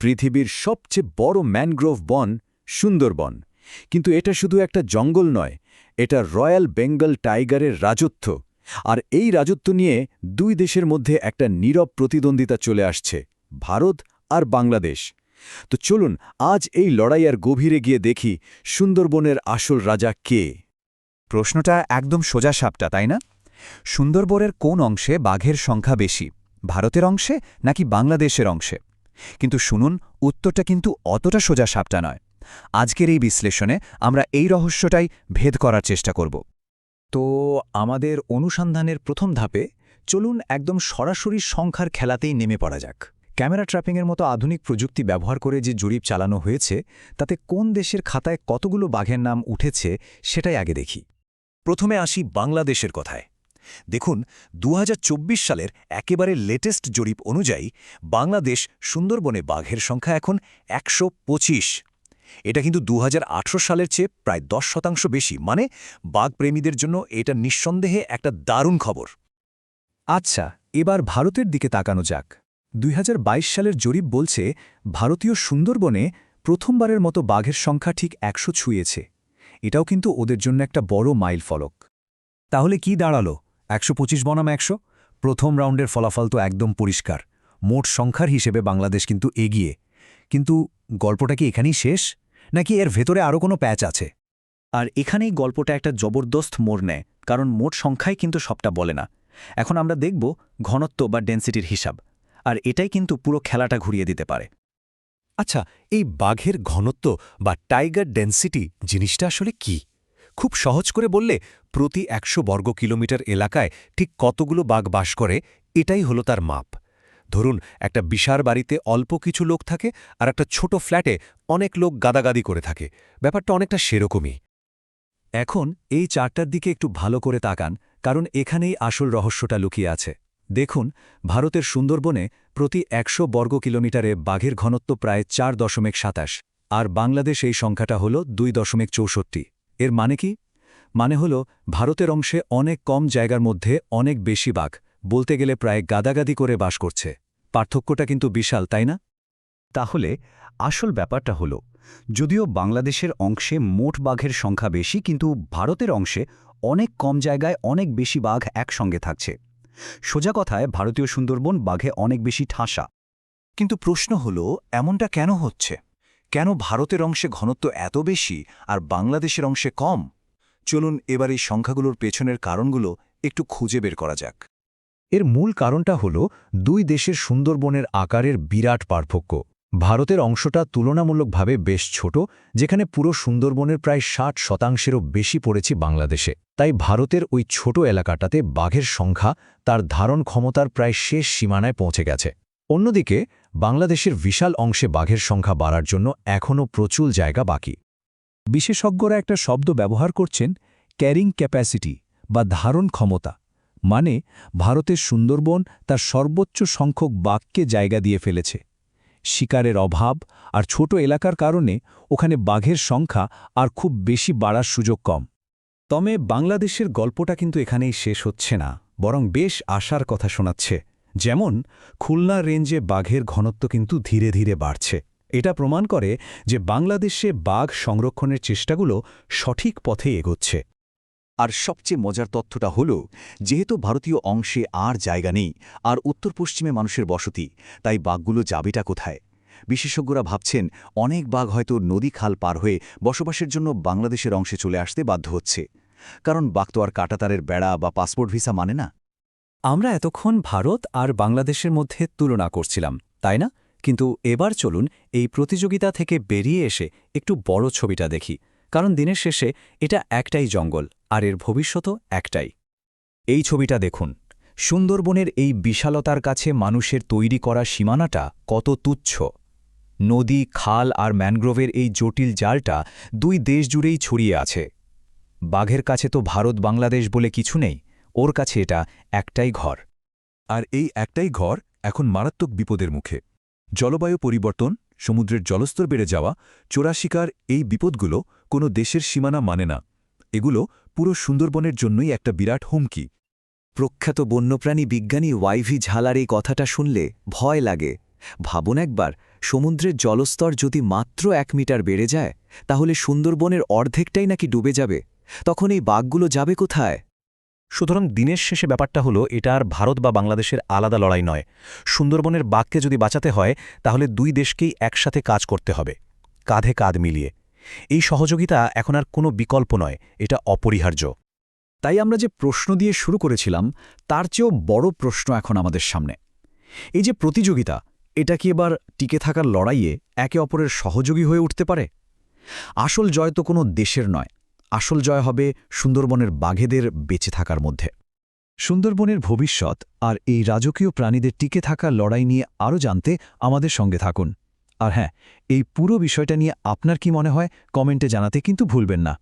পৃথিবীর সবচেয়ে বড় ম্যানগ্রোভ বন সুন্দরবন। কিন্তু এটা শুধু একটা জঙ্গল নয়, এটা রয়্যাল বেঙ্গল টাইগারের রাজত্ব। আর এই রাজত্ব নিয়ে দুই দেশের মধ্যে একটা নীরব প্রতিদ্বন্দ্বিতা চলে আসছে, ভারত আর বাংলাদেশ। তো চলুন আজ এই লড়াইয়ের গভীরে গিয়ে দেখি সুন্দরবনের আসল রাজা কে। প্রশ্নটা একদম সোজাসাপটা, তাই না? সুন্দরবনের কোন অংশে বাঘের সংখ্যা বেশি, ভারতের অংশে নাকি বাংলাদেশের অংশে? কিন্তু শুনুন, উত্তরটা কিন্তু অতটা সোজাসাপটা নয়। আজকের এই বিশ্লেষণে আমরা এই রহস্যটাই ভেদ করার চেষ্টা করব। তো আমাদের অনুসন্ধানের প্রথম ধাপে চলুন একদম সরাসরি সংখ্যার খেলাতেই নেমে পড়া যাক। ক্যামেরা ট্র্যাপিংয়ের মতো আধুনিক প্রযুক্তি ব্যবহার করে যে জরিপ চালানো হয়েছে, তাতে কোন দেশের খাতায় কতগুলো বাঘের নাম উঠেছে সেটাই আগে দেখি। প্রথমে আসি বাংলাদেশের কথায়। দেখুন, ২০২৪ সালের একেবারে লেটেস্ট জরিপ অনুযায়ী বাংলাদেশ সুন্দরবনে বাঘের সংখ্যা এখন ১২৫। এটা কিন্তু ২০১৮ সালের চেয়ে প্রায় ১০% বেশি। মানে বাঘপ্রেমীদের জন্য এটা নিঃসন্দেহে একটা দারুণ খবর। আচ্ছা, এবার ভারতের দিকে তাকানো যাক। ২০২২ সালের জরিপ বলছে ভারতীয় সুন্দরবনে প্রথমবারের মতো বাঘের সংখ্যা ঠিক ১০০ ছুঁয়েছে। এটাও কিন্তু ওদের জন্য একটা বড় মাইল ফলক। তাহলে কি দাঁড়ালো ১২৫ বনাম ১০০? প্রথম রাউন্ডের ফলাফল তো একদম পরিষ্কার। মোট সংখ্যার হিসেবে বাংলাদেশ কিন্তু এগিয়ে। কিন্তু গল্পটা কি এখানেই শেষ, নাকি এর ভেতরে আরও কোনো প্যাচ আছে? আর এখানেই গল্পটা একটা জবরদস্ত মোড় নেয়, কারণ মোট সংখ্যাই কিন্তু সবটা বলে না। এখন আমরা দেখব ঘনত্ব বা ডেনসিটির হিসাব, আর এটাই কিন্তু পুরো খেলাটা ঘুরিয়ে দিতে পারে। আচ্ছা, এই বাঘের ঘনত্ব বা টাইগার ডেনসিটি জিনিসটা আসলে কি? খুব সহজ করে বললে, প্রতি ১০০ বর্গ কিলোমিটার এলাকায় ঠিক কতগুলো বাঘ বাস করে, এটাই হলো তার মাপ। ধরুন, একটা বিশাল বাড়িতে অল্প কিছু লোক থাকে আর একটা ছোট ফ্ল্যাটে অনেক লোক গাদাগাদি করে থাকে। ব্যাপারটা অনেকটা সেরকমই। এখন এই চার্টটার দিকে একটু ভালো করে তাকান, কারণ এখানেই আসল রহস্যটা লুকিয়ে আছে। দেখুন, ভারতের সুন্দরবনে প্রতি ১০০ বর্গ কিলোমিটারে বাঘের ঘনত্ব প্রায় ৪.২৭, আর বাংলাদেশ এই সংখ্যাটা হল ২.৬৪। এর মানে কি? মানে হল ভারতের অংশে অনেক কম জায়গার মধ্যে অনেক বেশি বাঘ, বলতে গেলে প্রায় গাদাগাদি করে বাস করছে। পার্থক্যটা কিন্তু বিশাল, তাই না? তাহলে আসল ব্যাপারটা হল, যদিও বাংলাদেশের অংশে মোট বাঘের সংখ্যা বেশি, কিন্তু ভারতের অংশে অনেক কম জায়গায় অনেক বেশি বাঘ একসঙ্গে থাকছে। সোজা কথায় ভারতীয় সুন্দরবন বাঘে অনেক বেশি ঠাসা। কিন্তু প্রশ্ন হল, এমনটা কেন হচ্ছে? কেন ভারতের অংশে ঘনত্ব এত বেশি আর বাংলাদেশের অংশে কম? চলুন এবার এই সংখ্যাগুলোর পেছনের কারণগুলো একটু খুঁজে বের করা যাক। এর মূল কারণটা হল দুই দেশের সুন্দরবনের আকারের বিরাট পার্থক্য। ভারতের অংশটা তুলনামূলকভাবে বেশ ছোট, যেখানে পুরো সুন্দরবনের প্রায় ৬০%-এরও বেশি পড়েছে বাংলাদেশে। তাই ভারতের ওই ছোট এলাকাটাতে বাঘের সংখ্যা তার ধারণ ক্ষমতার প্রায় শেষ সীমানায় পৌঁছে গেছে। অন্যদিকে বাংলাদেশের বিশাল অংশে বাঘের সংখ্যা বাড়ার জন্য এখনও প্রচুর জায়গা বাকি। বিশেষজ্ঞরা একটা শব্দ ব্যবহার করছেন, ক্যারিং ক্যাপাসিটি বা ধারণ ক্ষমতা। মানে ভারতের সুন্দরবন তার সর্বোচ্চ সংখ্যক বাঘকে জায়গা দিয়ে ফেলেছে। শিকারের অভাব আর ছোট এলাকার কারণে ওখানে বাঘের সংখ্যা আর খুব বেশি বাড়ার সুযোগ কম। তবে বাংলাদেশের গল্পটা কিন্তু এখানেই শেষ হচ্ছে না, বরং বেশ আশার কথা শোনাচ্ছে। যেমন খুলনা রেঞ্জে বাঘের ঘনত্ব কিন্তু ধীরে ধীরে বাড়ছে। এটা প্রমাণ করে যে বাংলাদেশে বাঘ সংরক্ষণের চেষ্টাগুলো সঠিক পথে এগোচ্ছে। আর সবচেয়ে মজার তথ্যটা হল, যেহেতু ভারতীয় অংশে আর জায়গা নেই আর উত্তর পশ্চিমে মানুষের বসতি, তাই বাঘগুলো যাবেটা কোথায়? বিশেষজ্ঞরা ভাবছেন অনেক বাঘ হয়তো নদী খাল পার হয়ে বসবাসের জন্য বাংলাদেশের অংশে চলে আসতে বাধ্য হচ্ছে। কারণ বাঘ তো আর কাঁটাতারের বেড়া বা পাসপোর্ট ভিসা মানে না। আমরা এতক্ষণ ভারত আর বাংলাদেশের মধ্যে তুলনা করছিলাম, তাই না? কিন্তু এবার চলুন এই প্রতিযোগিতা থেকে বেরিয়ে এসে একটু বড় ছবিটা দেখি, কারণ দিনের শেষে এটা একটাই জঙ্গল, আর এর ভবিষ্যতও একটাই। এই ছবিটা দেখুন, সুন্দরবনের এই বিশালতার কাছে মানুষের তৈরি করা সীমানাটা কত তুচ্ছ। নদী, খাল আর ম্যানগ্রোভের এই জটিল জালটা দুই দেশ জুড়েই ছড়িয়ে আছে। বাঘের কাছে তো ভারত বাংলাদেশ বলে কিছু নেই, ওর কাছে এটা একটাই ঘর। আর এই একটাই ঘর এখন মারাত্মক বিপদের মুখে। জলবায়ু পরিবর্তন, সমুদ্রের জলস্তর বেড়ে যাওয়া, চোরা শিকার, এই বিপদগুলো কোনো দেশের সীমানা মানে না। এগুলো পুরো সুন্দরবনের জন্যই একটা বিরাট হুমকি। প্রখ্যাত বন্যপ্রাণী বিজ্ঞানী ওয়াইভি ঝালার এই কথাটা শুনলে ভয় লাগে। ভাবুন একবার, সমুদ্রের জলস্তর যদি মাত্র 1 মিটার বেড়ে যায় তাহলে সুন্দরবনের অর্ধেকটাই নাকি ডুবে যাবে। তখন এই বাঘগুলো যাবে কোথায়? সুতরাং দিনের শেষে ব্যাপারটা হলো এটা আর ভারত বা বাংলাদেশের আলাদা লড়াই নয়। সুন্দরবনের বাঘকে যদি বাঁচাতে হয় তাহলে দুই দেশকেই একসাথে কাজ করতে হবে, কাঁধে কাঁধ মিলিয়ে। এই সহযোগিতা এখন আর কোনো বিকল্প নয়, এটা অপরিহার্য। তাই আমরা যে প্রশ্ন দিয়ে শুরু করেছিলাম তার চেয়েও বড় প্রশ্ন এখন আমাদের সামনে। এই যে প্রতিযোগিতা, এটা কি এবার টিকে থাকার লড়াইয়ে একে অপরের সহযোগী হয়ে উঠতে পারে? আসল জয় তো কোনো দেশের নয়, আসল জয় হবে সুন্দরবনের বাঘেদের বেঁচে থাকার মধ্যে। সুন্দরবনের ভবিষ্যৎ আর এই রাজকীয় প্রাণীদের টিকে থাকার লড়াই নিয়ে আরও জানতে আমাদের সঙ্গে থাকুন। আর হ্যাঁ, এই পুরো বিষয়টা নিয়ে আপনার কি মনে হয় কমেন্টে জানাতে কিন্তু ভুলবেন না।